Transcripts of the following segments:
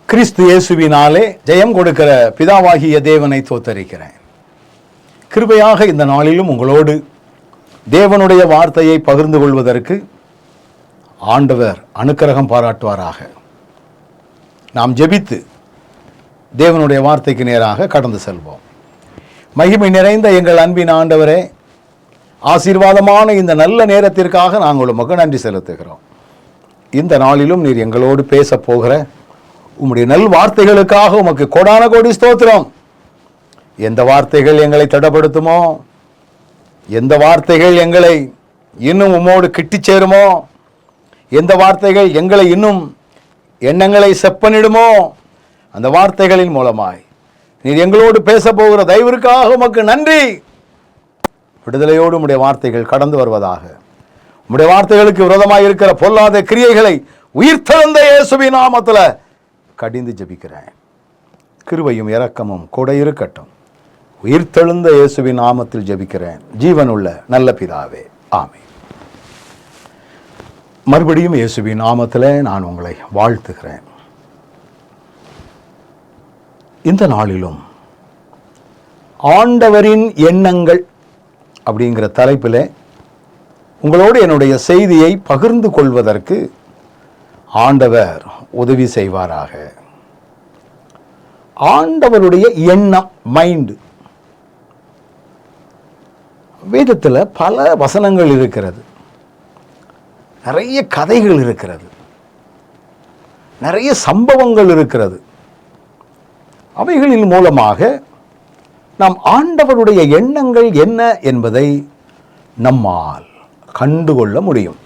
கிறிஸ்து இயேசுவினாலே ஜெயம் கொடுக்கிற பிதாவாகிய தேவனை தோத்தரிக்கிறேன். கிருபையாக இந்த நாளிலும் உங்களோடு தேவனுடைய வார்த்தையை பகிர்ந்து கொள்வதற்கு ஆண்டவர் அனுக்கிரகம் பாராட்டுவாராக. நாம் ஜெபித்து தேவனுடைய வார்த்தைக்கு நேராக கடந்து செல்வோம். மகிமை நிறைந்த எங்கள் அன்பின் ஆண்டவரே, ஆசீர்வாதமான இந்த நல்ல நேரத்திற்காக நாங்கள் உமக்கு நன்றி செலுத்துகிறோம். இந்த நாளிலும் நீர் எங்களோடு பேச போகிற உம்முடைய நல் வார்த்தைகளுக்காக உமக்கு கோடான கோடி ஸ்தோத்திரம். எந்த வார்த்தைகள் எங்களை தடப்படுத்துமோ, எந்த வார்த்தைகள் எங்களை இன்னும் உம்மோடு கிட்டி சேருமோ, எந்த வார்த்தைகள் எங்களை இன்னும் எண்ணங்களை செப்பனிடுமோ, அந்த வார்த்தைகளின் மூலமாய் நீர் எங்களோடு பேச போகிற தயவிற்காக உமக்கு நன்றி. விடுதலையோடு உம்முடைய வார்த்தைகள் கடந்து வருவதாக. உம்முடைய வார்த்தைகளுக்கு விரோதமாக இருக்கிற பொல்லாத கிரியைகளை உயிர்த்தெழுந்த இயேசுவின் நாமத்தில் கடிந்து ஜெபிக்கிறேன். கிருபையும் இரக்கமும் கூட இருக்கட்டும். உயிர்த்தெழுந்த இயேசுவின் நாமத்தில் ஜெபிக்கிறேன் ஜீவனுள்ள நல்ல பிதாவே, ஆமென். மறுபடியும் இயேசுவின் நாமத்தில் நான் உங்களை வாழ்த்துகிறேன். இந்த நாளிலும் ஆண்டவரின் எண்ணங்கள் அப்படிங்கிற தலைப்பில் உங்களோடு என்னுடைய செய்தியை பகிர்ந்து கொள்வதற்கு ஆண்டவர் உதவி செய்வாராக. ஆண்டவருடைய எண்ணம், மைண்டு. வேதத்தில் பல வசனங்கள் இருக்கிறது, நிறைய கதைகள் இருக்கிறது, நிறைய சம்பவங்கள் இருக்கிறது. அவைகளின் மூலமாக நாம் ஆண்டவருடைய எண்ணங்கள் என்ன என்பதை நம்மால் கண்டுகொள்ள முடியும்.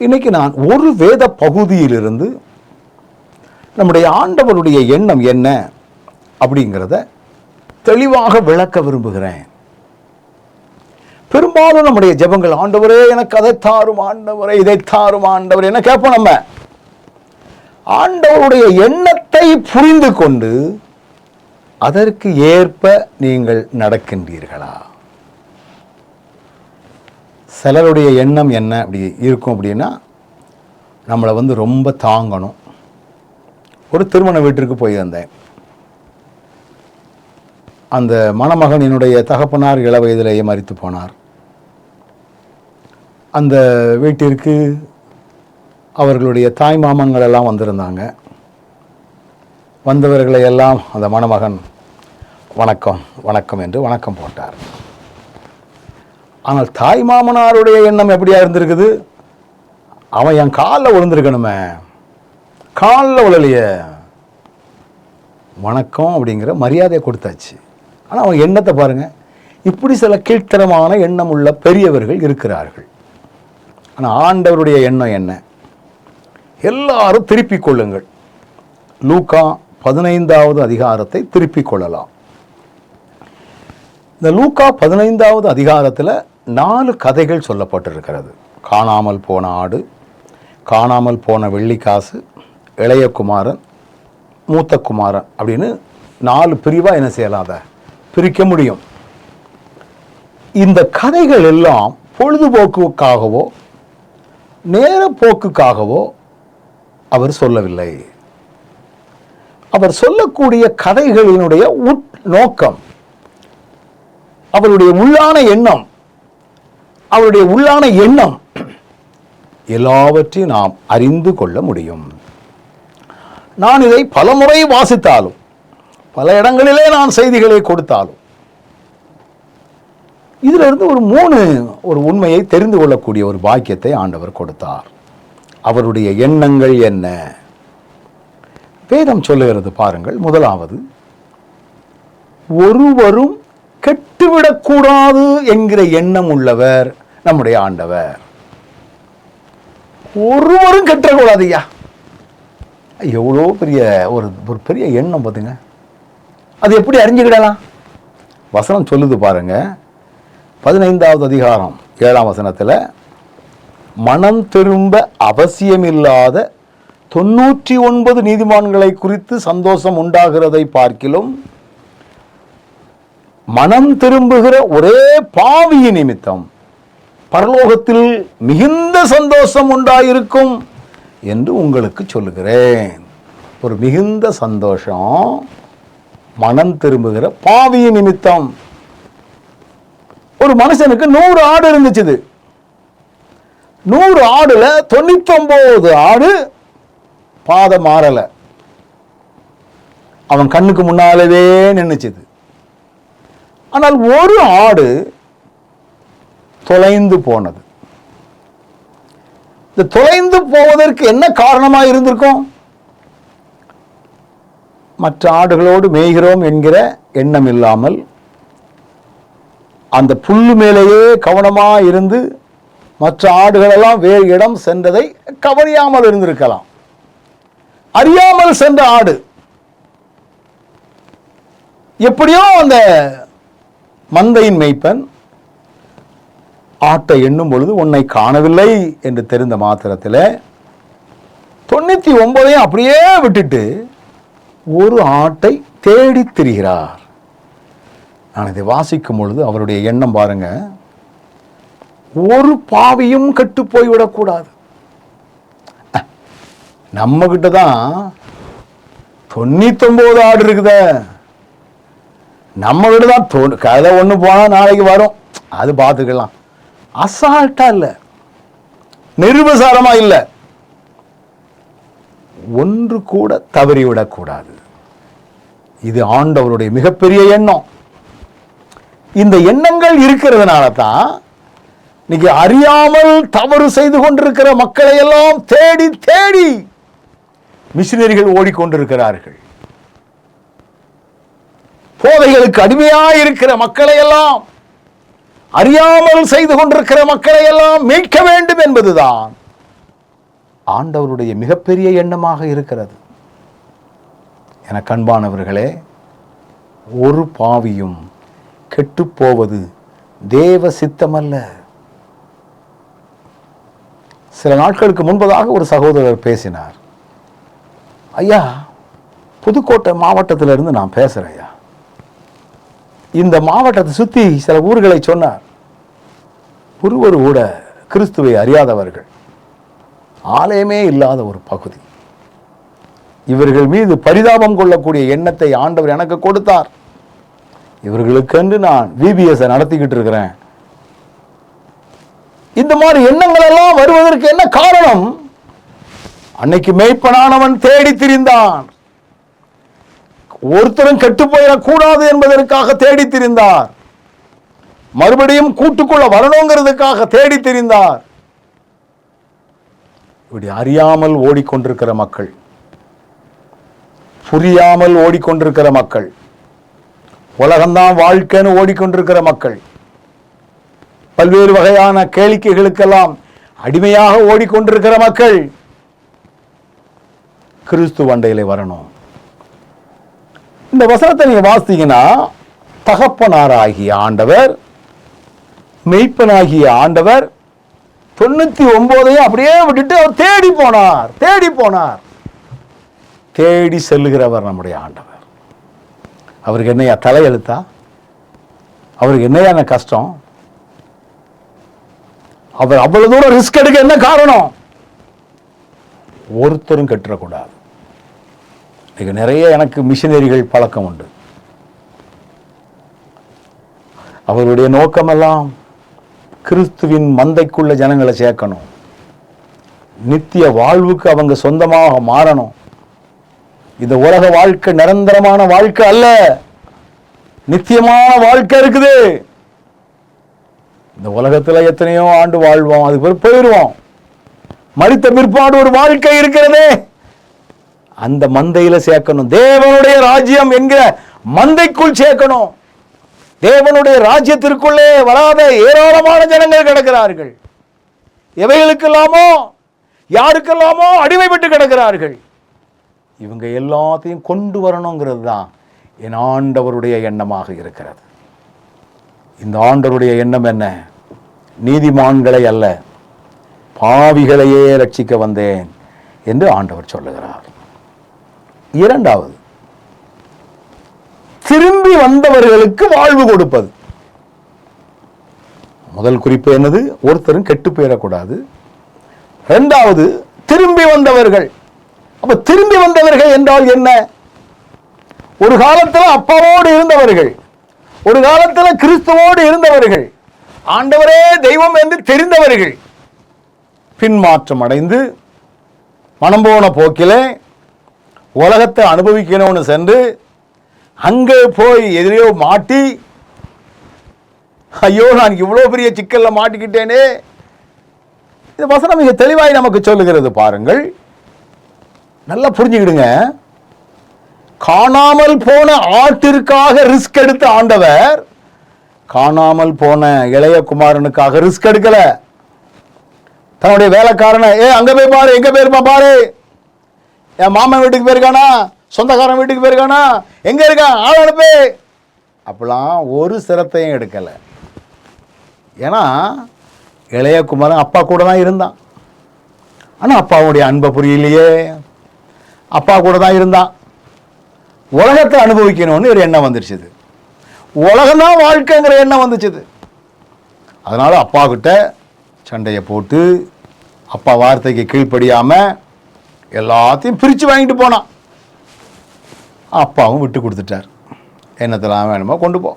இன்னைக்கு நான் ஒரு வேத பகுதியிலிருந்து நம்முடைய ஆண்டவருடைய எண்ணம் என்ன அப்படிங்கிறத தெளிவாக விளக்க விரும்புகிறேன். பெரும்பாலும் நம்முடைய ஜெபங்கள், ஆண்டவரே எனக்கு அதை தாரும், ஆண்டவரே இதை தாரும், ஆண்டவரே என்ன கேட்போம். நம்ம ஆண்டவருடைய எண்ணத்தை புரிந்து கொண்டு அதற்கு ஏற்ப நீங்கள் நடக்கின்றீர்களா? சிலருடைய எண்ணம் என்ன அப்படி இருக்கும் அப்படின்னா, நம்மளை ரொம்ப தாங்கணும். ஒரு திருமண வீட்டிற்கு போயிருந்தேன். அந்த மணமகன் என்னுடைய தகப்பனார் இள வயதிலேயே மரித்து போனார். அந்த வீட்டிற்கு அவர்களுடைய தாய் மாமன்கள் எல்லாம் வந்திருந்தாங்க. வந்தவர்களை எல்லாம் அந்த மணமகன் வணக்கம் வணக்கம் என்று வணக்கம் போட்டார். ஆனால் தாய் மாமனாருடைய எண்ணம் எப்படியா இருந்திருக்குது? அவன் என் காலில் விழுந்திருக்கணுமே, காலில் விழலையே, வணக்கம் அப்படிங்கிற மரியாதையை கொடுத்தாச்சு. ஆனால் அவன் எண்ணத்தை பாருங்க. இப்படி சில கீழ்த்தரமான எண்ணம் உள்ள பெரியவர்கள் இருக்கிறார்கள். ஆனால் ஆண்டவருடைய எண்ணம் என்ன? எல்லாரும் திருப்பிக் கொள்ளுங்கள். லூக்கா 15வது அதிகாரத்தை திருப்பிக் கொள்ளலாம். இந்த லூக்கா 15வது அதிகாரத்தில் 4 கதைகள் சொல்லப்பட்டிருக்கிறது. காணாமல் போன ஆடு, காணாமல் போன வெள்ளிக்காசு, இளைய குமாரன், மூத்த குமாரன் அப்படின்னு 4 பிரிவாக என்ன செய்யலாம், அதை பிரிக்க முடியும். இந்த கதைகள் எல்லாம் பொழுதுபோக்குக்காகவோ நேரப்போக்குக்காகவோ அவர் சொல்லவில்லை. அவர் சொல்லக்கூடிய கதைகளினுடைய நோக்கம், அவருடைய உள்ளான எண்ணம், அவருடைய உள்ளான எண்ணம் எல்லாவற்றையும் நாம் அறிந்து கொள்ள முடியும். நான் இதை பலமுறை வாசித்தாலும், பல இடங்களிலே நான் செய்திகளை கொடுத்தாலும், இதுல இருந்து ஒரு உண்மையை தெரிந்து கொள்ளக்கூடிய ஒரு பாக்கியத்தை ஆண்டவர் கொடுத்தார். அவருடைய எண்ணங்கள் என்ன? வேதம் சொல்லுகிறது பாருங்கள். முதலாவது, ஒருவரும் கெட்டுவிடக்கூடாது என்கிற எண்ணம் உள்ளவர் நம்முடைய ஆண்டவர். ஒருவரும் கெட்டக்கூடாது. ஐயா, எவ்வளோ பெரிய ஒரு பெரிய எண்ணம் பார்த்துங்க. அது எப்படி அறிஞ்சுக்கிடலாம்? வசனம் சொல்லுது பாருங்க. 15வது அதிகாரம் 7ஆம் வசனத்தில், மனம் திரும்ப அவசியமில்லாத 99 நீதிமான்களை குறித்து சந்தோஷம் உண்டாகிறதை பார்க்கிலும் மனம் திரும்புகிற ஒரே பாவியின் நிமித்தம் பரலோகத்தில் மிகுந்த சந்தோஷம் உண்டாயிருக்கும் என்று உங்களுக்கு சொல்லுகிறேன். ஒரு மிகுந்த சந்தோஷம் மனம் திரும்புகிற பாவி நிமித்தம். ஒரு மனுஷனுக்கு 100 ஆடு இருந்துச்சு. 100 ஆடுல 99 ஆடு பாதை மாறல. அவன் கண்ணுக்கு முன்னாலவே நின்னுச்சுது. ஆனால் ஒரு ஆடு தொலைந்து போனது. இந்த தொலைந்து போவதற்கு என்ன காரணமாக இருந்திருக்கும்? மற்ற ஆடுகளோடு மேய்கிறோம் என்கிற எண்ணம் இல்லாமல் அந்த புல்லு மேலேயே கவனமாக இருந்து மற்ற ஆடுகளெல்லாம் வேறு இடம் சென்றதை கவனியாமல் இருந்திருக்கலாம். அறியாமல் சென்ற ஆடு. எப்படியோ அந்த மந்தையின் மேய்ப்பன் ஆட்டை எண்ணும் பொழுது உன்னை காணவில்லை என்று தெரிந்த மாத்திரத்தில் 99 அப்படியே விட்டுட்டு ஒரு ஆட்டை தேடி திரிகிறார். நான் இதை வாசிக்கும் பொழுது அவருடைய எண்ணம் பாருங்க, ஒரு பாவியும் கெட்டு போய்விடக்கூடாது. நம்ம கிட்ட தான் 99 ஆடு இருக்குத. நம்ம கிட்ட தான் கதை ஒன்று போனால் நாளைக்கு வரும், அது பார்த்துக்கலாம். அசால்ட்டா இல்லை, நிர்விசாரமா இல்லை. ஒன்று கூட தவறிவிடக்கூடாது. இது ஆண்டவருடைய மிகப்பெரிய எண்ணம். இந்த எண்ணங்கள் இருக்கிறதுனால தான் இன்னைக்கு அறியாமல் தவறு செய்து கொண்டிருக்கிற மக்களை எல்லாம் தேடி தேடி மிஷினரிகள் ஓடிக்கொண்டிருக்கிறார்கள். போதைகளுக்கு அடிமையாக இருக்கிற மக்களை எல்லாம், அறியாமல் செய்து கொண்டிருக்கிற மக்களை எல்லாம் மீட்க வேண்டும் என்பதுதான் ஆண்டவருடைய மிகப்பெரிய எண்ணமாக இருக்கிறது. என அன்பானவர்களே, ஒரு பாவியும் கெட்டுப்போவது தேவ சித்தமல்ல. சில நாட்களுக்கு முன்பதாக ஒரு சகோதரர் பேசினார். ஐயா, புதுக்கோட்டை மாவட்டத்திலிருந்து நான் பேசுறேன் ஐயா. இந்த மாவட்டத்தை சுற்றி சில ஊர்களை சொன்னார். ஒருவர் கூட கிறிஸ்துவை அறியாதவர்கள், ஆலயமே இல்லாத ஒரு பகுதி. இவர்கள் மீது பரிதாபம் கொள்ளக்கூடிய எண்ணத்தை ஆண்டவர் எனக்கு கொடுத்தார். இவர்களுக்கென்று நான் விபிஎஸ் நடத்திக்கிட்டு இருக்கிறேன். இந்த மாதிரி எண்ணங்கள் எல்லாம் வருவதற்கு என்ன காரணம்? அன்னைக்கு மேய்ப்பனானவன் தேடி திரிந்தான். ஒருத்தரும் கெட்டு போயிடக்கூடாது என்பதற்காக தேடி திரிந்தார். மறுபடியும் கூட்டுக்குள்ள வரணுங்கிறதுக்காக தேடி திரிந்தார். இப்படி அறியாமல் ஓடிக்கொண்டிருக்கிற மக்கள், புரியாமல் ஓடிக்கொண்டிருக்கிற மக்கள், உலகம்தான் வாழ்க்கைன்னு ஓடிக்கொண்டிருக்கிற மக்கள், பல்வேறு வகையான கேளிக்கைகளுக்கெல்லாம் அடிமையாக ஓடிக்கொண்டிருக்கிற மக்கள் கிறிஸ்து வண்டையிலே வரணும். இந்த வசனத்தை நீங்க வாசித்தீங்கன்னா, தகப்பனாராகிய ஆண்டவர், மெய்ப்பனாகிய ஆண்டவர் 99 அப்படியே விட்டுட்டு அவர் தேடி போனார். தேடி செல்லுகிறவர் நம்முடைய ஆண்டவர். அவருக்கு என்னையா தலையெழுத்தா? அவருக்கு என்னையான கஷ்டம்? அவர் அவ்வளவு தூரம் ரிஸ்க் எடுக்க என்ன காரணம்? ஒருத்தரும் கெட்டுறக்கூடாது. நிறைய எனக்கு மிஷினரிகள் பழக்கம் உண்டு. அவருடைய நோக்கமெல்லாம் கிறிஸ்துவின் மந்தைக்குள்ள ஜனங்களை சேர்க்கணும், நித்திய வாழ்வுக்கு அவங்க சொந்தமாக மாறணும். இந்த உலக வாழ்க்கை நிரந்தரமான வாழ்க்கை அல்ல, நித்தியமான வாழ்க்கை இருக்குது. இந்த உலகத்தில் எத்தனையோ ஆண்டு வாழ்வோம், அதுக்கு பிறகு போயிடுவோம். மரித்த பிற்பாடு ஒரு வாழ்க்கை இருக்கிறதே, அந்த மந்தையில சேர்க்கணும். தேவனுடைய ராஜ்யம் என்கிற மந்தைக்குள் சேர்க்கணும். தேவனுடைய ராஜ்யத்திற்குள்ளே வராத ஏராளமான ஜனங்கள் கிடக்கிறார்கள். எவைகளுக்கெல்லாமோ யாருக்கெல்லாமோ அடிமைப்பட்டு கிடக்கிறார்கள். இவங்க எல்லாத்தையும் கொண்டு வரணுங்கிறது தான் என் ஆண்டவருடைய எண்ணமாக இருக்கிறது. இந்த ஆண்டவருடைய எண்ணம் என்ன? நீதிமான்களை அல்ல, பாவிகளையே ரட்சிக்க வந்தேன் என்று ஆண்டவர் சொல்லுகிறார். இரண்டாவது, திரும்பி வந்தவர்களுக்கு வாழ்வு கொடுப்பது. முதல் குறிப்பு என்னது? ஒருத்தரும் கெட்டு போயிடக்கூடாது. இரண்டாவது, திரும்பி வந்தவர்கள், அப்ப திரும்பி வந்தவர்கள் என்றால் என்ன? ஒரு காலத்தில் அப்பாவோடு இருந்தவர்கள், ஒரு காலத்தில் கிறிஸ்துவோடு இருந்தவர்கள், ஆண்டவரே தெய்வம் என்று தெரிந்தவர்கள், பின்மாற்றம் அடைந்து மனம் போன போக்கிலே உலகத்தை அனுபவிக்கணும்னு சென்று அங்கே போய் எதிரையோ மாட்டி, ஐயோ நான் இவ்வளோ பெரிய சிக்கல்ல மாட்டிக்கிட்டேனே. இந்த வசனம் மிக தெளிவாய் நமக்கு சொல்லுகிறது பாருங்கள், நல்லா புரிஞ்சுக்கிடுங்க. காணாமல் போன ஆட்டிற்காக ரிஸ்க் எடுத்த ஆண்டவர் காணாமல் போன இளைய குமாரனுக்காக ரிஸ்க் எடுக்கல. தன்னுடைய வேலைக்காரனை அங்க போய் பாரு, எங்க போயிருப்பா பாரு, என் மாமன் வீட்டுக்கு போயிருக்கானா, சொந்தக்காரன் வீட்டுக்கு போயிருக்கானா, எங்க இருக்கான், ஆள் அனுப்பு, அப்பெல்லாம் ஒரு சிரத்தையும் எடுக்கல. ஏன்னா இளைய குமாரன் அப்பா கூட தான் இருந்தான். ஆனா அப்பாவுடைய அன்பை புரியலையே, அப்பா கூட தான் இருந்தான். உலகத்தை அனுபவிக்கணும்னு ஒரு எண்ணம் வந்துருச்சு, உலகம்தான் வாழ்க்கைங்கிற எண்ணம் வந்துச்சு. அதனால அப்பா கிட்ட சண்டையை போட்டு அப்பா வார்த்தைக்கு கீழ்ப்படியாம எல்லாத்தையும் பிரித்து வாங்கிட்டு போனான். அப்பாவும் விட்டு கொடுத்துட்டார், என்னத்தெல்லாம் வேணுமோ கொண்டு போ.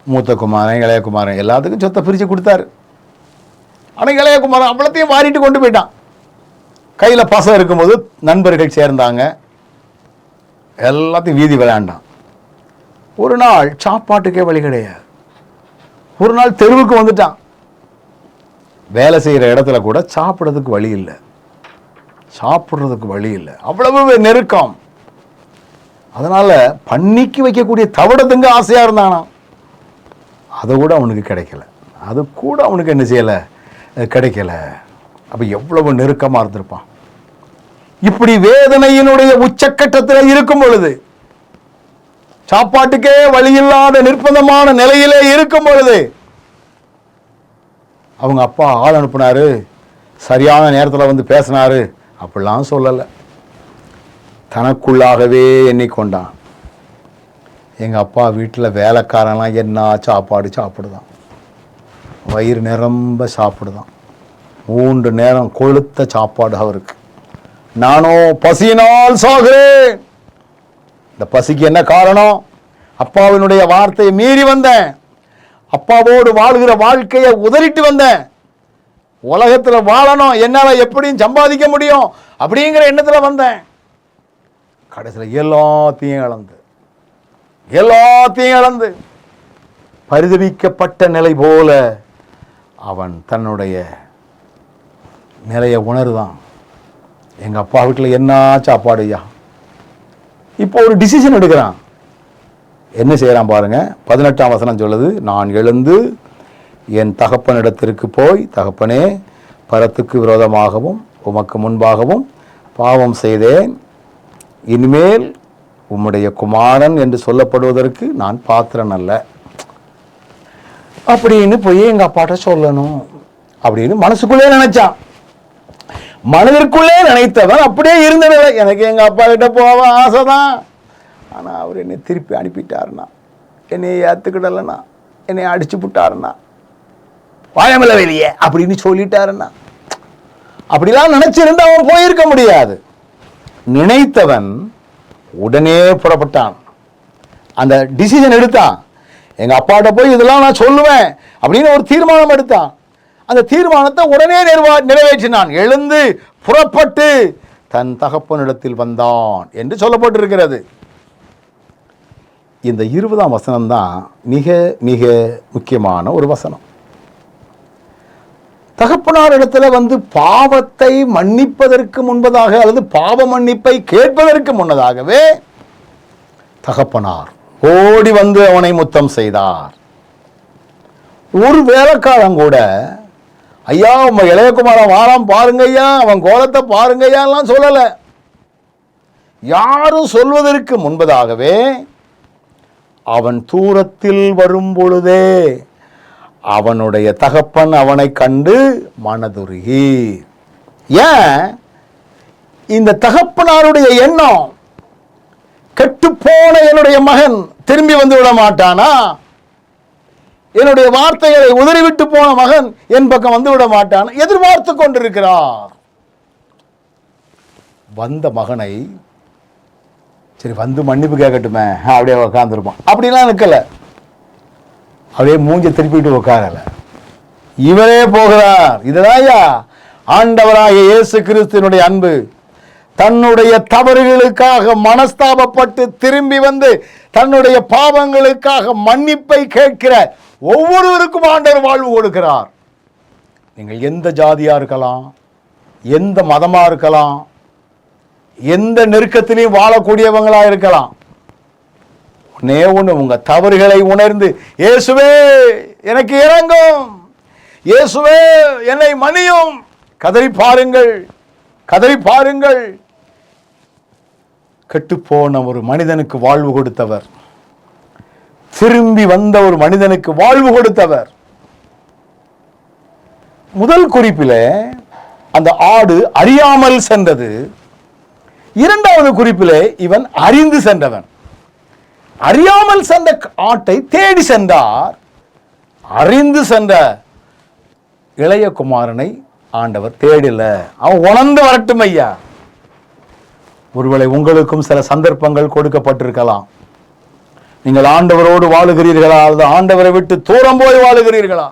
மூத்த குமாரன் இளைய குமாரன் எல்லாத்துக்கும் சொத்தை பிரித்து கொடுத்தாரு. ஆனால் இளைய குமாரன் அவ்வளோத்தையும் வாரிட்டு கொண்டு போயிட்டான். கையில் பசம் இருக்கும்போது நண்பர்கள் சேர்ந்தாங்க, எல்லாத்தையும் வீதி விளையாண்டான். ஒரு நாள் சாப்பாட்டுக்கே வழி கிடையாது. ஒரு நாள் தெருவுக்கு வந்துட்டான். வேலை செய்கிற இடத்துல கூட சாப்பிட்றதுக்கு வழி இல்லை, சாப்பிட்றதுக்கு வழி இல்லை, அவ்வளவு நெருக்கம். அதனால பன்னிக்கு வைக்கக்கூடிய தவிடத்துங்க ஆசையா இருந்தானா, அது கூட அவனுக்கு கிடைக்கல, அது கூட அவனுக்கு என்ன செய்யலை, கிடைக்கல. அப்ப எவ்வளவு நெருக்கமா இருந்திருப்பான். இப்படி வேதனையினுடைய உச்சக்கட்டத்தில் இருக்கும் பொழுது, சாப்பாட்டுக்கே வழியில்லாத நிர்பந்தமான நிலையிலே இருக்கும் பொழுது அவங்க அப்பா ஆள் அனுப்புனாரு, சரியான நேரத்தில் வந்து பேசினாரு, அப்படிலாம் சொல்லலை. தனக்குள்ளாகவே எண்ணிக்கொண்டான், எங்கள் அப்பா வீட்டில் வேலைக்காரன்லாம் என்ன சாப்பாடு சாப்பிடுதான், வயிறு நிரம்ப சாப்பிடுதான், 3 நேரம் கொளுத்த சாப்பாடு அவருக்கு. நானோ பசியினால் சாகிறேன். இந்த பசிக்கு என்ன காரணம்? அப்பாவினுடைய வார்த்தையை மீறி வந்தேன், அப்பாவோடு வாழ்கிற வாழ்க்கையை உதறிட்டு வந்தேன். உலகத்தில் வாழணும், என்னால் எப்படியும் சம்பாதிக்க முடியும் அப்படிங்கிற எண்ணத்தில் வந்தேன். கடைசியில் எல்லாத்தையும் இழந்து பரிதவிக்கப்பட்ட நிலை போல அவன் தன்னுடைய நிலையை உணர்தான். எங்கள் அப்பா வீட்டில் என்ன சாப்பாடு ஐயா. இப்போ ஒரு டிசிஷன் எடுக்கிறான். என்ன செய்கிறான் பாருங்க, 18ஆம் வசனம் சொல்லுது, நான் எழுந்து என் தகப்பனிடத்திற்கு போய், தகப்பனே, பரத்துக்கு விரோதமாகவும் உமக்கு முன்பாகவும் பாவம் செய்தேன், இனிமேல் உம்முடைய குமாரன் என்று சொல்லப்படுவதற்கு நான் பாத்திரன் அல்ல அப்படின்னு போய் எங்க அப்பாட்ட சொல்லணும் அப்படின்னு மனசுக்குள்ளே நினைச்சான். மனதிற்குள்ளே நினைத்தவன் அப்படியே இருந்த நிலை. எனக்கு எங்க அப்பா கிட்ட போக ஆசைதான், ஆனா அவர் என்னை திருப்பி அனுப்பிட்டாருன்னா, என்னை ஏத்துக்கிடலன்னா, என்னை அடிச்சு விட்டாருன்னா, வாயமில்ல வெளியே அப்படின்னு சொல்லிட்டாருன்னா, அப்படிலாம் நினைச்சிருந்தா அவன் போயிருக்க முடியாது. நினைத்தவன் உடனே புறப்பட்டான், அந்த டிசிஷன் எடுத்தான். எங்க அப்பாட்ட போய் இதெல்லாம் நான் சொல்லுவேன் அப்படின்னு ஒரு தீர்மானம் எடுத்தான். அந்த தீர்மானத்தை உடனே நிறைவேற்றினான். எழுந்து புறப்பட்டு தன் தகப்பனிடத்தில் வந்தான் என்று சொல்லப்பட்டிருக்கிறது. இந்த 20ஆம் வசனம் தான் மிக மிக முக்கியமான ஒரு வசனம். தகப்பனார் இடத்துல வந்து பாவத்தை மன்னிப்பதற்கு முன்பதாக, அல்லது பாவ மன்னிப்பை கேட்பதற்கு முன்னதாகவே தகப்பனார் ஓடி வந்து அவனை முத்தம் செய்தார். ஒரு வேலைக்காரன் கூட ஐயா உங்க இளையகுமாரன் வாராம் பாருங்க ஐயா, அவன் கோலத்தை பாருங்க ஐயாலாம் சொல்லல. யாரும் சொல்வதற்கு முன்பதாகவே அவன் தூரத்தில் வரும் பொழுதே அவனுடைய தகப்பன் அவனை கண்டு மனதுருகி. ஏன் இந்த தகப்பனாருடைய எண்ணம், கெட்டுப்போன என்னுடைய மகன் திரும்பி வந்து விட மாட்டானா, என்னுடைய வார்த்தைகளை உதறிவிட்டு போன மகன் என் பக்கம் வந்து விட மாட்டான் எதிர்பார்த்து கொண்டிருக்கிறார். வந்த மகனை சரி வந்து மன்னிப்பு கேட்கட்டுமே அப்படியே உக்காந்துருப்பான். அப்படிலாம் நிற்கல, அப்படியே மூஞ்ச திருப்பிட்டு உட்காரல, இவரே போகிறார். இதுதான் ஆண்டவராகிய இயேசு கிறிஸ்துவினுடைய அன்பு. தன்னுடைய தவறுகளுக்காக மனஸ்தாபப்பட்டு திரும்பி வந்து தன்னுடைய பாவங்களுக்காக மன்னிப்பை கேட்கிற ஒவ்வொருவருக்கும் ஆண்டவர் வாழ்வு கொடுக்கிறார். நீங்கள் எந்த ஜாதியா இருக்கலாம், எந்த மதமா இருக்கலாம், எந்த நெருக்கத்திலையும் வாழக்கூடியவங்களா இருக்கலாம். ஒன்னே ஒன்று, உங்க தவறுகளை உணர்ந்து இயேசுவே எனக்கு இரங்கும், இயேசுவே என்னை மன்னியும் கதறி பாருங்கள், கதறி பாருங்கள். கெட்டுப்போன ஒரு மனிதனுக்கு வாழ்வு கொடுத்தவர், திரும்பி வந்த ஒரு மனிதனுக்கு வாழ்வு கொடுத்தவர். முதல் குறிப்பில் அந்த ஆடு அறியாமல் சென்றது. இரண்டாவது குறிப்பில் இவன் அறிந்து சென்றவன். அறியாமல் சென்ற ஆட்டை தேடி சென்றார். அறிந்து சென்ற இளைய குமாரனை ஆண்டவர் தேடல, அவன் உணர்ந்து வரட்டும் ஐயா. ஒருவேளை உங்களுக்கும் சில சந்தர்ப்பங்கள் கொடுக்கப்பட்டிருக்கலாம். நீங்கள் ஆண்டவரோடு வாழுகிறீர்களா, அல்லது ஆண்டவரை விட்டு தூரம் போய் வாழுகிறீர்களா,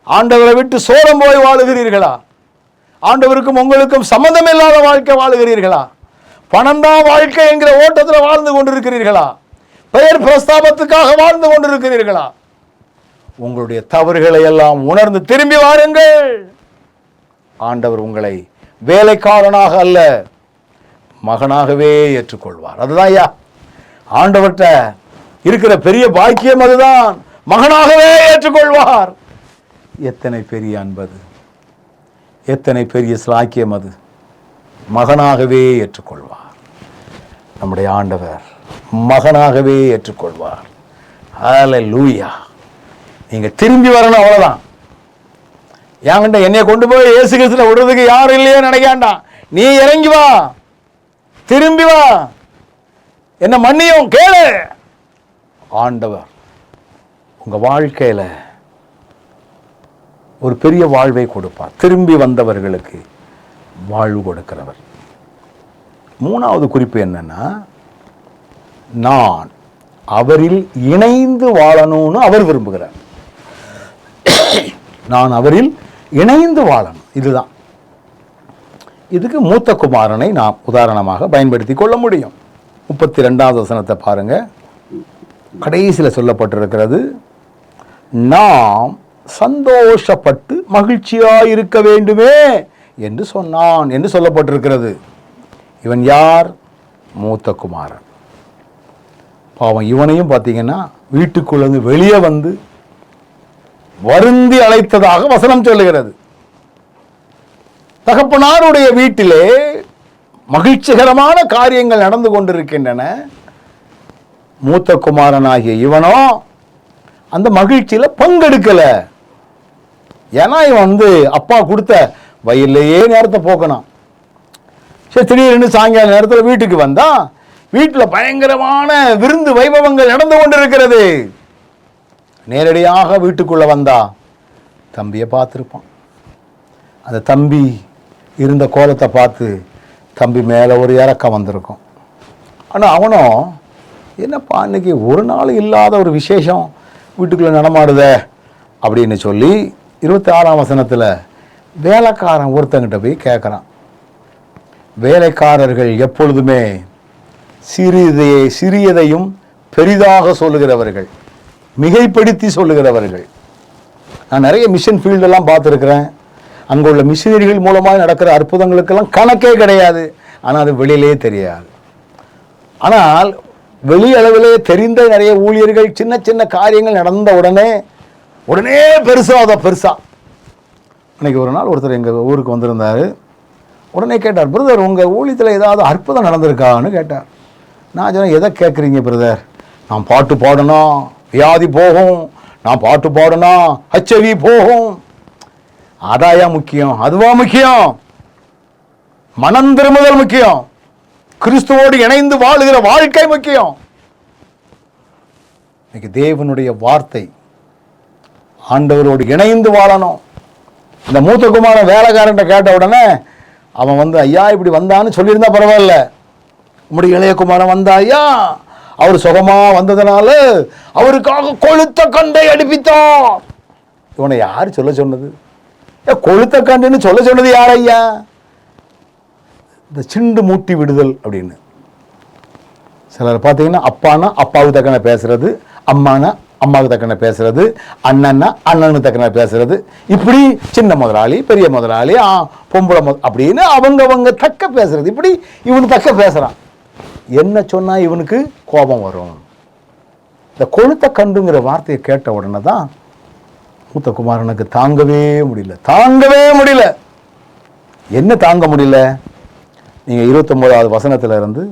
ஆண்டவரை விட்டு சோரம் போய் வாழுகிறீர்களா, ஆண்டவருக்கும் உங்களுக்கும் சம்பந்தம் இல்லாத வாழ்க்கை வாழுகிறீர்களா, பணம்தான் வாழ்க்கை என்கிற ஓட்டத்தில் வாழ்ந்து கொண்டிருக்கிறீர்களா, பெயர் பிரஸ்தாபத்துக்காக வாழ்ந்து கொண்டிருக்கிறீர்களா? உங்களுடைய தவறுகளை எல்லாம் உணர்ந்து திரும்பி வாருங்கள். ஆண்டவர் உங்களை வேலைக்காரனாக அல்ல, மகனாகவே ஏற்றுக்கொள்வார். அதுதான் ஐயா ஆண்டவர்கிட்ட இருக்கிற பெரிய பாக்கியம், அதுதான் மகனாகவே ஏற்றுக்கொள்வார். எத்தனை பெரிய அன்பது, எத்தனை பெரிய ஸ்லாக்கியம் அது. மகனாகவே ஏற்றுக்கொள்வார். நம்முடைய ஆண்டவர் மகனாகவே ஏற்றுக்கொள்வார். ஹல்லேலூயா. நீங்க திரும்பி வரணும், அவ்வளவுதான். என்கிட்ட என்னை கொண்டு போய் இயேசு கிறிஸ்துல விடுறதுக்கு யாரும் இல்லையோ நினைக்காண்டாம். நீ இறங்கி வா, திரும்பி வா, என்ன மன்னியும் கேளு. ஆண்டவர் உங்க வாழ்க்கையில ஒரு பெரிய வாழ்வை கொடுப்பார். திரும்பி வந்தவர்களுக்கு வாழ்வு கொடுக்கிறவர். மூணாவது குறிப்பு என்னன்னா, நான் அவரில் இணைந்து வாழணும்னு அவர் விரும்புகிறார். நான் அவரில் இணைந்து வாழணும். இதுதான். இதுக்கு மூத்த குமாரனை நாம் உதாரணமாக பயன்படுத்தி கொள்ள முடியும். 32வது வசனத்தை பாருங்க. கடைசியில் சொல்லப்பட்டிருக்கிறது, நாம் சந்தோஷப்பட்டு மகிழ்ச்சியாயிருக்க வேண்டுமே என்று சொன்னான் என்று சொல்லப்பட்டிருக்கிறது. இவன் யார்? மூத்த குமாரன். பாவம், இவனையும் பார்த்தீங்கன்னா வீட்டுக்குள்ளேருந்து வெளியே வந்து வருந்தி அழைத்ததாக வசனம் சொல்லுகிறது. தகப்பனாருடைய வீட்டிலே மகிழ்ச்சிகரமான காரியங்கள் நடந்து கொண்டிருக்கின்றன. மூத்த குமாரனாகிய இவனோ அந்த மகிழ்ச்சியில பங்கெடுக்கல. ஏன்னா இவன் அப்பா கொடுத்த வயல்லையே நேரத்தை போக்கணும். சரி, திடீர்னு சாயங்கால நேரத்தில் வீட்டுக்கு வந்தா வீட்டில் பயங்கரமான விருந்து வைபவங்கள் நடந்து கொண்டிருக்கிறது. நேரடியாக வீட்டுக்குள்ள வந்தா தம்பியை பார்த்துருப்பான். அந்த தம்பி இருந்த கோலத்தை பார்த்து தம்பி மேலே ஒரு இறக்கம் வந்திருக்கும். ஆனால் அவனும் என்னப்பா இன்னைக்கு ஒரு நாள் இல்லாத ஒரு விசேஷம் வீட்டுக்குள்ளே நடமாடுதே அப்படின்னு சொல்லி 26ஆம் வசனத்தில் வேலைக்காரன் ஒருத்தங்கிட்ட போய் கேட்குறான். வேலைக்காரர்கள் எப்பொழுதுமே சிறியதையும் பெரிதாக சொல்லுகிறவர்கள், மிகைப்படுத்தி சொல்லுகிறவர்கள். நான் நிறைய மிஷன் ஃபீல்டெல்லாம் பார்த்துருக்குறேன். அங்கே உள்ள மிஷினரிகள் மூலமாக நடக்கிற அற்புதங்களுக்கெல்லாம் கணக்கே கிடையாது. ஆனால் அது வெளியிலே தெரியாது. ஆனால் வெளி அளவிலே தெரிந்த நிறைய ஊழியர்கள் சின்ன சின்ன காரியங்கள் நடந்த உடனே பெருசா. அன்றைக்கி ஒரு நாள் ஒருத்தர் எங்கள் ஊருக்கு வந்திருந்தார். உடனே கேட்டார், பிரதர் உங்கள் ஊழியத்தில் ஏதாவது அற்புதம் நடந்திருக்கான்னு கேட்டார். நான் சொன்னேன், எதை கேட்குறீங்க பிரதர்? நான் பாட்டு பாடணும் வியாதி போகும், நான் பாட்டு பாடணும் HIV போகும். அதாயா முக்கியம்? அதுவா முக்கியம்? மனம் திரும்புதல் முக்கியம். கிறிஸ்துவோடு இணைந்து வாழுகிற வாழ்க்கை முக்கியம். இன்னைக்கு தேவனுடைய வார்த்தை, ஆண்டவரோடு இணைந்து வாழணும். இந்த மூத்த குமாரன் வேலைக்காரன் கேட்ட உடனே அவன் வந்து ஐயா இப்படி வந்தான்னு சொல்லியிருந்தா பரவாயில்ல, உம்முடைய இளையகுமாரன் வந்தா ஐயா, அவர் சுகமா வந்ததுனால அவருக்காக கொளுத்த கண்டை அடிப்பித்தான். இவனை யார் சொல்ல சொன்னது? கொளுத்த கண்டுன்னு சொல்ல சொன்னது யார் ஐயா? இந்த சிண்டு மூட்டி விடுதல் அப்படின்னு. சிலர் பார்த்தீங்கன்னா அப்பானா அப்பாவுக்கு தக்கன பேசுறது, அம்மானா அம்மாவுக்கு தக்கன பேசுறது, அண்ணன்னா அண்ணனுக்கு தக்கன பேசுறது, இப்படி சின்ன முதலாளி பெரிய முதலாளி பொம்பளை அப்படின்னு அவங்க தக்க பேசுறது, இப்படி இவனு தக்க பேசுறான். என்ன சொன்னா இவனுக்கு கோபம் வரும். இந்த கொளுத்த கண்டுங்கிற வார்த்தையை கேட்ட உடனே தான் மூத்த குமாரனுக்கு தாங்கவே முடியல. என்ன தாங்க முடியல? நீங்க 29வது வசனத்துல இருந்து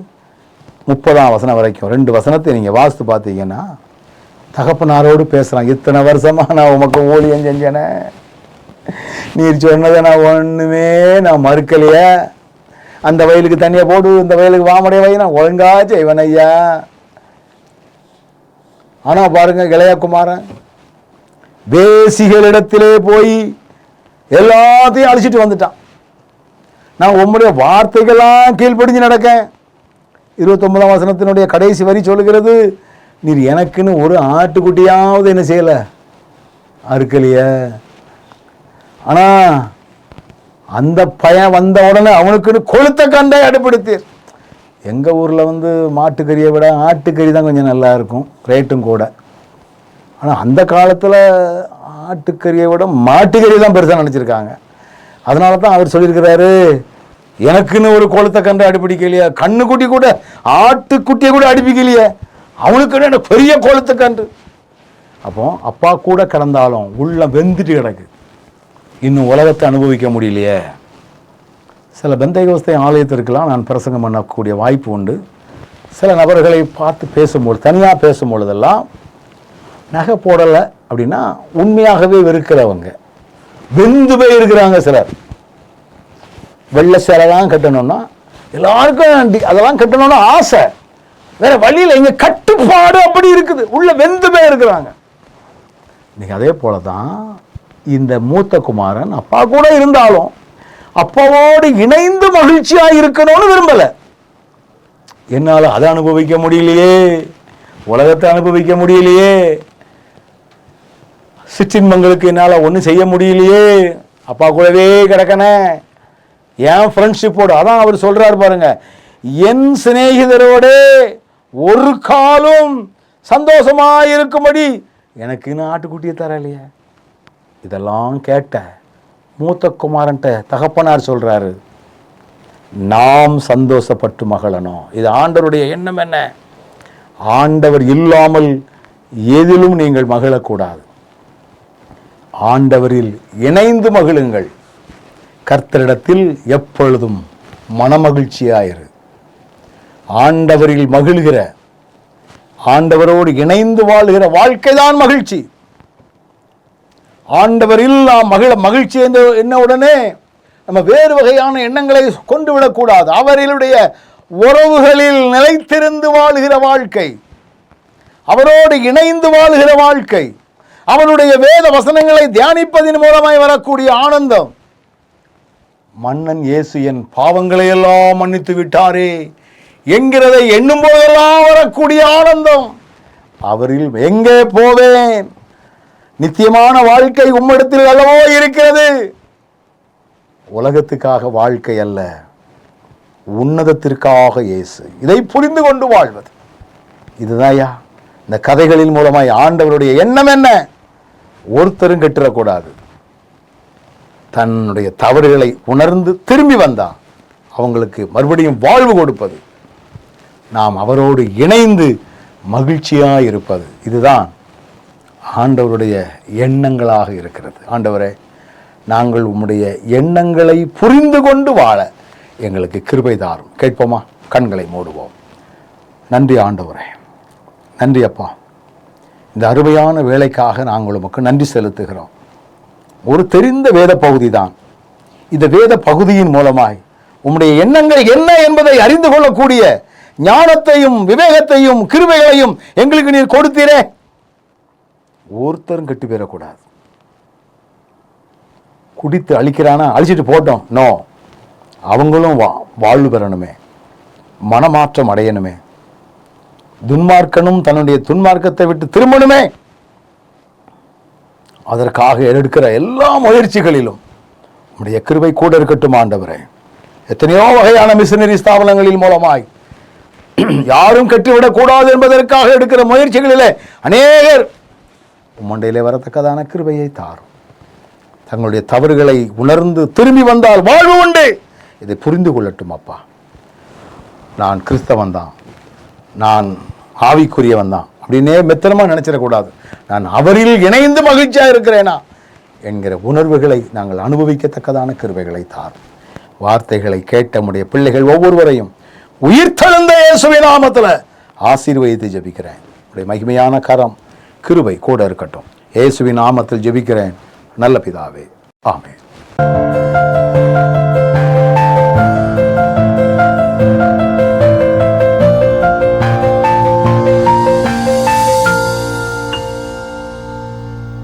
30ஆம் வசனம் வரைக்கும் 2 வசனத்தை நீங்க வாசித்து பார்த்தீங்கன்னா, தகப்பனாரோடு பேசுறான். இத்தனை வருஷமா நான் உமக்கு ஊழியம் செஞ்சேனே, நீர் சொன்னதை நான் ஒண்ணுமே நான் மறுக்கலையே. அந்த வயலுக்கு தண்ணியை போடு, இந்த வயலுக்கு வாமடைய வை, நான் ஒழுங்கா செய்வன் ஐயா. ஆனா பாருங்க, இளையகுமாரன் வேசிகளிடத்திலே போய் எல்லாத்தையும் அழிச்சிட்டு வந்துட்டான். நான் உம்முடைய வார்த்தைகள்லாம் கீழ்ப்படிஞ்சு நடக்கேன். 29ஆம் வசனத்தினுடைய கடைசி வரி சொல்லுகிறது, நீர் எனக்குன்னு ஒரு ஆட்டுக்குட்டியாவது என்ன செய்யல, அறுக்கலைய. ஆனா அந்த பையன் வந்த உடனே அவனுக்குன்னு கொளுத்த கண்டை அடுப்படுத்தீர். எங்க ஊர்ல வந்து மாட்டுக்கறியை விட ஆட்டுக்கறி தான் கொஞ்சம் நல்லா இருக்கும், ரேட்டும் கூட. ஆனா அந்த காலத்துல ஆட்டுக்கறியை விட மாட்டுக்கறி தான் பெருசா நினைச்சிருக்காங்க. அதனால தான் அவர் சொல்லியிருக்கிறாரு, எனக்குன்னு ஒரு கொளுத்த கண்டை அடிப்பிடிக்கலையே, கண்ணுக்குட்டி கூட ஆட்டுக்குட்டியை கூட அடிப்பிக்கலையே, அவனுக்குன்னு எனக்கு பெரிய கொளுத்த கண்டு. அப்போ அப்பா கூட கிடந்தாலும் உள்ள வெந்துட்டு கிடக்கு, இன்னும் உலகத்தை அனுபவிக்க முடியலையே. சில பெந்தைகோஸ்தை ஆலயத்திற்கெல்லாம் நான் பிரசங்கம் பண்ணக்கூடிய வாய்ப்பு உண்டு. சில நபர்களை பார்த்து பேசும்போது, தனியாக பேசும்பொழுதெல்லாம் நகை போடலை அப்படின்னா உண்மையாகவே வெறுக்கிறவங்க, வெந்து போய் இருக்கிறாங்க. சிலர் வெள்ளை சேலை தான் கட்டணும்னா எல்லாருக்கும் அதெல்லாம் கட்டணும்னு ஆசை, வேற வழியில் இங்க கட்டுப்பாடு அப்படி இருக்குது, உள்ள வெந்து போய் இருக்கிறாங்க. இன்னைக்கு அதே போலதான் இந்த மூத்த குமாரன் அப்பா கூட இருந்தாலும் அப்பாவோடு இணைந்து மகிழ்ச்சியா இருக்கணும்னு விரும்பல. என்னால அதை அனுபவிக்க முடியலையே, உலகத்தை அனுபவிக்க முடியலையே, சிற்றின்பங்களுக்கு என்னால ஒன்றும் செய்ய முடியலையே, அப்பா கூடவே கிடக்கனே, என் ஃப்ரெண்ட்ஷிப்போடு. அதான் அவர் சொல்றாரு பாருங்க, என் சிநேகிதரோட ஒரு காலம் சந்தோஷமா இருக்கும்படி எனக்கு ஆட்டுக்குட்டியை தரலையே. இதெல்லாம் கேட்ட மூத்த குமாரன்ட்ட தகப்பனார் சொல்றாரு, நாம் சந்தோஷப்பட்டு மகளணும். இது ஆண்டவருடைய எண்ணம். என்ன? ஆண்டவர் இல்லாமல் எதிலும் நீங்கள் மகிழக்கூடாது, ஆண்டவரில் இணைந்து மகிழுங்கள், கர்த்தரிடத்தில் எப்பொழுதும் மனமகிழ்ச்சியாயிரு. ஆண்டவரில் மகிழ்கிற, ஆண்டவரோடு இணைந்து வாழ்கிற வாழ்க்கைதான் மகிழ்ச்சி. ஆண்டவரில் நாம் மகிழ்ச்சி என்ன உடனே நம்ம வேறு வகையான எண்ணங்களை கொண்டு விடக்கூடாது. அவர்களுடைய உறவுகளில் நிலைத்திருந்து வாழ்கிற வாழ்க்கை, அவரோடு இணைந்து வாழ்கிற வாழ்க்கை, அவருடைய வேத வசனங்களை தியானிப்பதன் மூலமாய் வரக்கூடிய ஆனந்தம். மன்னன் இயேசு என் பாவங்களை எல்லாம் மன்னித்து விட்டாரே என்கிறதை எண்ணும் போதெல்லாம் வரக்கூடிய ஆனந்தம். அவரில் எங்கே போவேன்? நித்தியமான வாழ்க்கை உம்மிடத்தில் அல்லவோ இருக்கிறது. உலகத்துக்காக வாழ்க்கை அல்ல, உன்னதத்திற்காக இயேசு. இதை புரிந்து கொண்டு வாழ்வது இதுதான்யா இந்த கதைகளின் மூலமாய் ஆண்டவருடைய எண்ணம். என்ன? ஒருத்தரும் கெட்டுறக்கூடாது. தன்னுடைய தவறுகளை உணர்ந்து திரும்பி வந்தா அவங்களுக்கு மறுபடியும் வாழ்வு கொடுப்பது, நாம் அவரோடு இணைந்து மகிழ்ச்சியாக இருப்பது, இதுதான் ஆண்டவருடைய எண்ணங்களாக இருக்கிறது. ஆண்டவரே, நாங்கள் உம்முடைய எண்ணங்களை புரிந்து கொண்டு வாழ எங்களுக்கு கிருபை தாரும். கேட்போமா? கண்களை மூடுவோம். நன்றி ஆண்டவரே, நன்றி அப்பா. இந்த அருமையான வேலைக்காக நாங்கள் உமக்கு நன்றி செலுத்துகிறோம். ஒரு தெரிந்த வேத பகுதி தான். இந்த வேத பகுதியின் மூலமாய் உம்முடைய எண்ணங்கள் என்ன என்பதை அறிந்து கொள்ளக்கூடிய ஞானத்தையும் விவேகத்தையும் கிருபைகளையும் எங்களுக்கு நீர் கொடுத்தீரே. ஒருத்தரும் கெட்டு போயிடக்கூடாது. குடித்து அழிக்கிறானா அழிச்சிட்டு போட்டோம், நோ. அவங்களும் வாழ்வு பெறணுமே, மனமாற்றம் அடையணுமே, துன்மார்க்கனும் தன்னுடைய துன்மார்க்கத்தை விட்டு திரும்பணுமே. அதற்காக எடுக்கிற எல்லா முயற்சிகளிலும் உம்முடைய கிருபை கூட இருக்கட்டும் ஆண்டவரே. எத்தனையோ வகையான மிஷனரி ஸ்தாபனங்களின் மூலமாய் யாரும் கட்டிவிடக் கூடாது என்பதற்காக எடுக்கிற முயற்சிகளிலே அநேகர் உம்மண்டையிலே வரத்தக்கதான கிருபையை தாரும். தங்களுடைய தவறுகளை உணர்ந்து திரும்பி வந்தால் வாழ்வு உண்டு. இதை புரிந்து கொள்ளட்டும் அப்பா. நான் கிறிஸ்தவன் தான், நான் ஆவிக்குரியவன் தான் அப்படின்னே மெத்தனமாக நினைச்சிடக்கூடாது. நான் அவரில் இணைந்து மகிழ்ச்சியாக இருக்கிறேனா என்கிற உணர்வுகளை நாங்கள் அனுபவிக்கத்தக்கதான கிருபைகளை தாரும். வார்த்தைகளை கேட்ட நம்முடைய பிள்ளைகள் ஒவ்வொருவரையும் உயிர்த்தெழுந்த இயேசுவின் நாமத்தில் ஆசீர்வதித்து ஜெபிக்கிறேன். உடைய மகிமையான கரம் கிருபை கூட இருக்கட்டும். இயேசுவின் நாமத்தில் ஜெபிக்கிறேன் நல்ல பிதாவே, ஆமென்.